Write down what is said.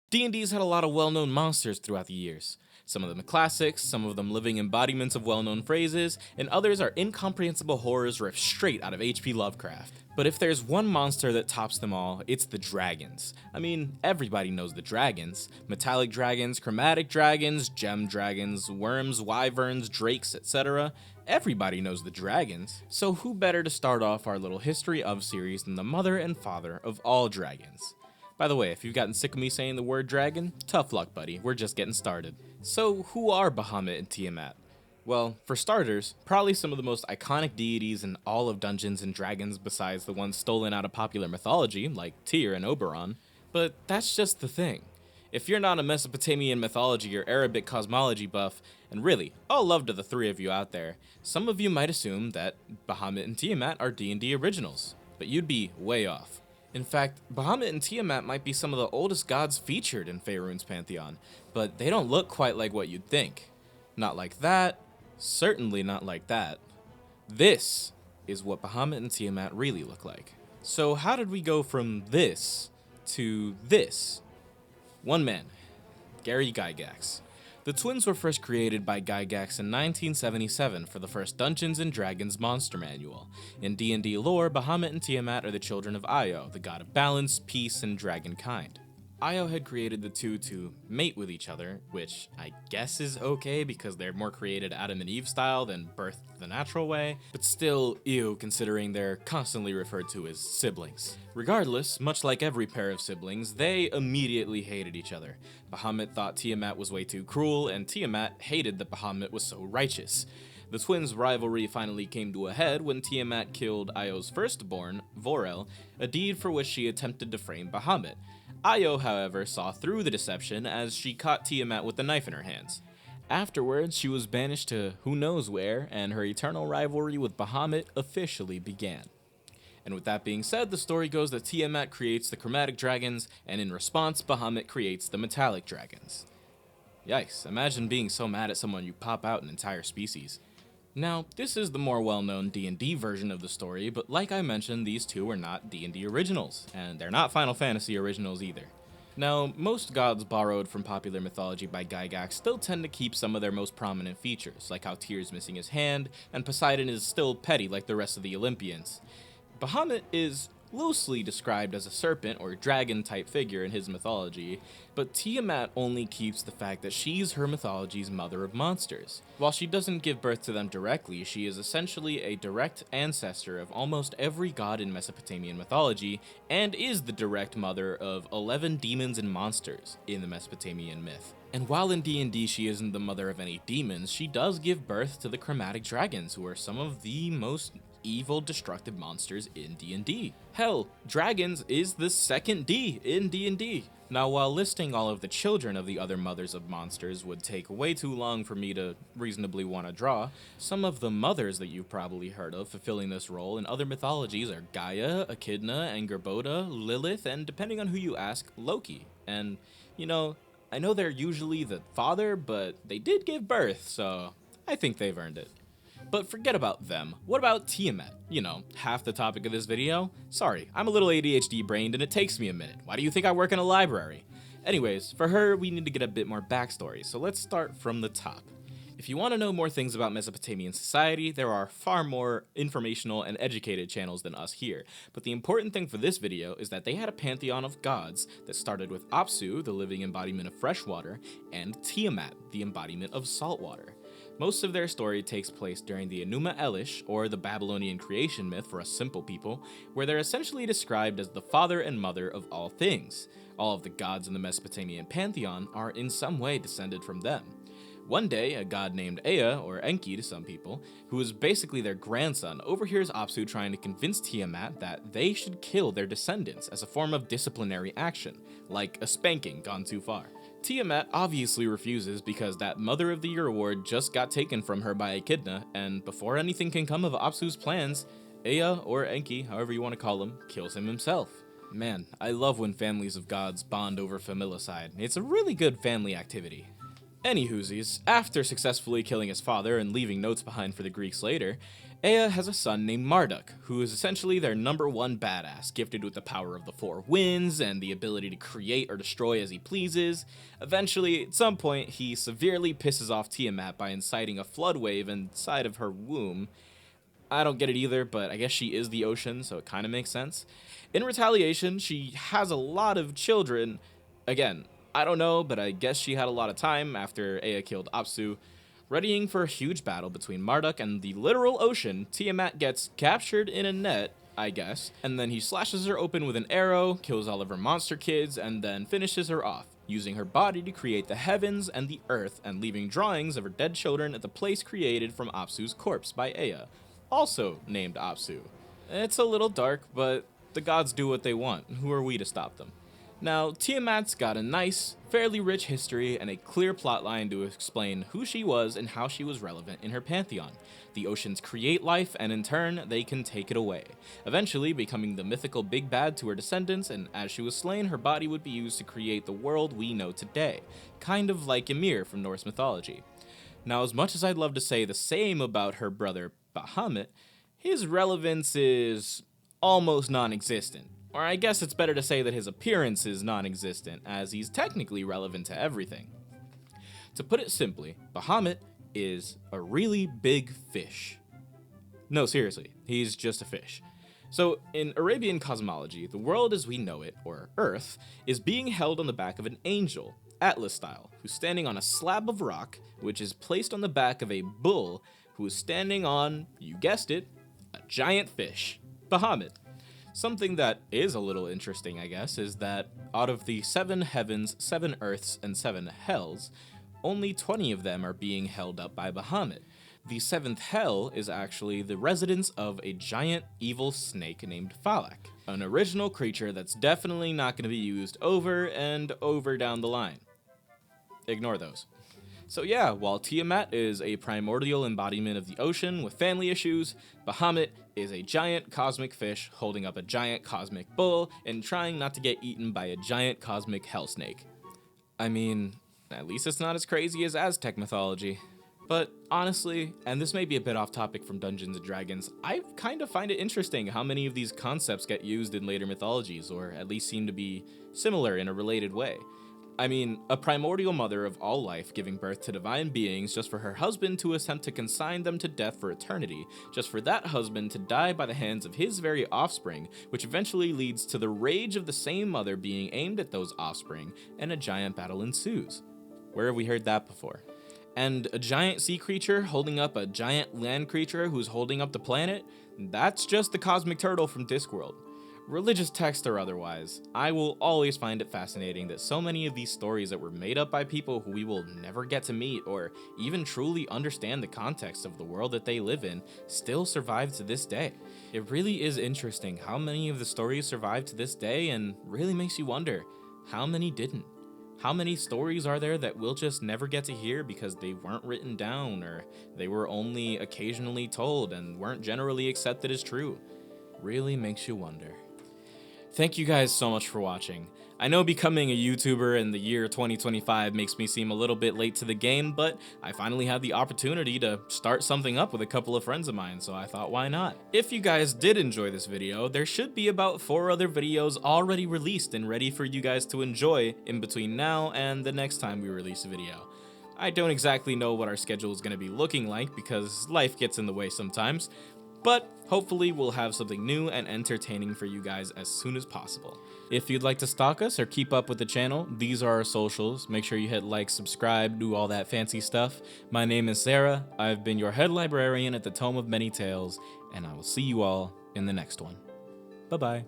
D&D's had a lot of well-known monsters throughout the years. Some of them classics, some of them living embodiments of well-known phrases, and others are incomprehensible horrors ripped straight out of H.P. Lovecraft. But if there's one monster that tops them all, it's the dragons. I mean, everybody knows the dragons. Metallic dragons, chromatic dragons, gem dragons, worms, wyverns, drakes, etc. Everybody knows the dragons. So who better to start off our little history of series than the mother and father of all dragons? By the way, if you've gotten sick of me saying the word dragon, tough luck, buddy, we're just getting started. So, who are Bahamut and Tiamat? Well, for starters, probably some of the most iconic deities in all of Dungeons & Dragons besides the ones stolen out of popular mythology, like Tyr and Oberon. But that's just the thing. If you're not a Mesopotamian mythology or Arabic cosmology buff, and really, all love to the three of you out there, some of you might assume that Bahamut and Tiamat are D&D originals, but you'd be way off. In fact, Bahamut and Tiamat might be some of the oldest gods featured in Faerun's pantheon, but they don't look quite like what you'd think. Not like that, certainly not like that. This is what Bahamut and Tiamat really look like. So how did we go from this to this? One man, Gary Gygax. The twins were first created by Gygax in 1977 for the first Dungeons & Dragons monster manual. In D&D lore, Bahamut and Tiamat are the children of Io, the god of balance, peace, and dragonkind. Io had created the two to mate with each other, which I guess is okay because they're more created Adam and Eve style than birthed the natural way, but still ew considering they're constantly referred to as siblings. Regardless, much like every pair of siblings, they immediately hated each other. Bahamut thought Tiamat was way too cruel, and Tiamat hated that Bahamut was so righteous. The twins' rivalry finally came to a head when Tiamat killed Io's firstborn, Vorel, a deed for which she attempted to frame Bahamut. Io, however, saw through the deception as she caught Tiamat with a knife in her hands. Afterwards, she was banished to who knows where, and her eternal rivalry with Bahamut officially began. And with that being said, the story goes that Tiamat creates the chromatic dragons, and in response, Bahamut creates the metallic dragons. Yikes, imagine being so mad at someone you pop out an entire species. Now, this is the more well-known D&D version of the story, but like I mentioned, these two are not D&D originals, and they're not Final Fantasy originals either. Now, most gods borrowed from popular mythology by Gygax still tend to keep some of their most prominent features, like how Tyr's missing his hand, and Poseidon is still petty like the rest of the Olympians. Bahamut is loosely described as a serpent or dragon-type figure in his mythology, but Tiamat only keeps the fact that she's her mythology's mother of monsters. While she doesn't give birth to them directly, she is essentially a direct ancestor of almost every god in Mesopotamian mythology, and is the direct mother of 11 demons and monsters in the Mesopotamian myth. And while in D&D she isn't the mother of any demons, she does give birth to the chromatic dragons, who are some of the most evil, destructive monsters in D&D. Hell, dragons is the second D in D&D. Now, while listing all of the children of the other mothers of monsters would take way too long for me to reasonably want to draw, some of the mothers that you've probably heard of fulfilling this role in other mythologies are Gaia, Echidna, Angerboda, Lilith, and depending on who you ask, Loki. And, you know, I know they're usually the father, but they did give birth, so I think they've earned it. But forget about them. What about Tiamat? You know, half the topic of this video? Sorry, I'm a little ADHD brained and it takes me a minute. Why do you think I work in a library? Anyways, for her, we need to get a bit more backstory, so let's start from the top. If you want to know more things about Mesopotamian society, there are far more informational and educated channels than us here. But the important thing for this video is that they had a pantheon of gods that started with Apsu, the living embodiment of fresh water, and Tiamat, the embodiment of salt water. Most of their story takes place during the Enuma Elish, or the Babylonian creation myth for us simple people, where they're essentially described as the father and mother of all things. All of the gods in the Mesopotamian pantheon are in some way descended from them. One day, a god named Ea, or Enki to some people, who is basically their grandson, overhears Apsu trying to convince Tiamat that they should kill their descendants as a form of disciplinary action, like a spanking gone too far. Tiamat obviously refuses because that Mother of the Year award just got taken from her by Echidna, and before anything can come of Apsu's plans, Ea, or Enki, however you want to call him, kills him himself. Man, I love when families of gods bond over familicide. It's a really good family activity. Anywhoosies, after successfully killing his father and leaving notes behind for the Greeks later, Ea has a son named Marduk, who is essentially their #1 badass, gifted with the power of the 4 winds and the ability to create or destroy as he pleases. Eventually, at some point, he severely pisses off Tiamat by inciting a flood wave inside of her womb. I don't get it either, but I guess she is the ocean, so it kind of makes sense. In retaliation, she has a lot of children. Again, I don't know, but I guess she had a lot of time after Ea killed Apsu. Readying for a huge battle between Marduk and the literal ocean, Tiamat gets captured in a net, I guess, and then he slashes her open with an arrow, kills all of her monster kids, and then finishes her off, using her body to create the heavens and the earth, and leaving drawings of her dead children at the place created from Apsu's corpse by Ea, also named Apsu. It's a little dark, but the gods do what they want. Who are we to stop them? Now, Tiamat's got a nice, fairly rich history and a clear plotline to explain who she was and how she was relevant in her pantheon. The oceans create life, and in turn, they can take it away, eventually becoming the mythical big bad to her descendants, and as she was slain, her body would be used to create the world we know today, kind of like Ymir from Norse mythology. Now, as much as I'd love to say the same about her brother Bahamut, his relevance is almost non-existent. Or I guess it's better to say that his appearance is non-existent, as he's technically relevant to everything. To put it simply, Bahamut is a really big fish. No, seriously, he's just a fish. So, in Arabian cosmology, the world as we know it, or Earth, is being held on the back of an angel, Atlas style, who's standing on a slab of rock, which is placed on the back of a bull, who is standing on, you guessed it, a giant fish, Bahamut. Something that is a little interesting, I guess, is that out of the 7 heavens, 7 earths, and 7 hells, only 20 of them are being held up by Bahamut. The 7th hell is actually the residence of a giant evil snake named Falak, an original creature that's definitely not going to be used over and over down the line. Ignore those. So yeah, while Tiamat is a primordial embodiment of the ocean with family issues, Bahamut is a giant cosmic fish holding up a giant cosmic bull and trying not to get eaten by a giant cosmic hell snake. I mean, at least it's not as crazy as Aztec mythology. But honestly, and this may be a bit off topic from Dungeons & Dragons, I kind of find it interesting how many of these concepts get used in later mythologies, or at least seem to be similar in a related way. I mean, a primordial mother of all life giving birth to divine beings just for her husband to attempt to consign them to death for eternity, just for that husband to die by the hands of his very offspring, which eventually leads to the rage of the same mother being aimed at those offspring, and a giant battle ensues. Where have we heard that before? And a giant sea creature holding up a giant land creature who's holding up the planet? That's just the cosmic turtle from Discworld. Religious text or otherwise, I will always find it fascinating that so many of these stories that were made up by people who we will never get to meet or even truly understand the context of the world that they live in still survive to this day. It really is interesting how many of the stories survive to this day, and really makes you wonder, how many didn't? How many stories are there that we'll just never get to hear because they weren't written down, or they were only occasionally told and weren't generally accepted as true? Really makes you wonder. Thank you guys so much for watching. I know becoming a YouTuber in the year 2025 makes me seem a little bit late to the game, but I finally had the opportunity to start something up with a couple of friends of mine, so I thought, why not? If you guys did enjoy this video, there should be about 4 other videos already released and ready for you guys to enjoy in between now and the next time we release a video. I don't exactly know what our schedule is going to be looking like because life gets in the way sometimes, but hopefully we'll have something new and entertaining for you guys as soon as possible. If you'd like to stalk us or keep up with the channel, these are our socials. Make sure you hit like, subscribe, do all that fancy stuff. My name is Sarah. I've been your head librarian at the Tome of Many Tales, and I will see you all in the next one. Bye-bye.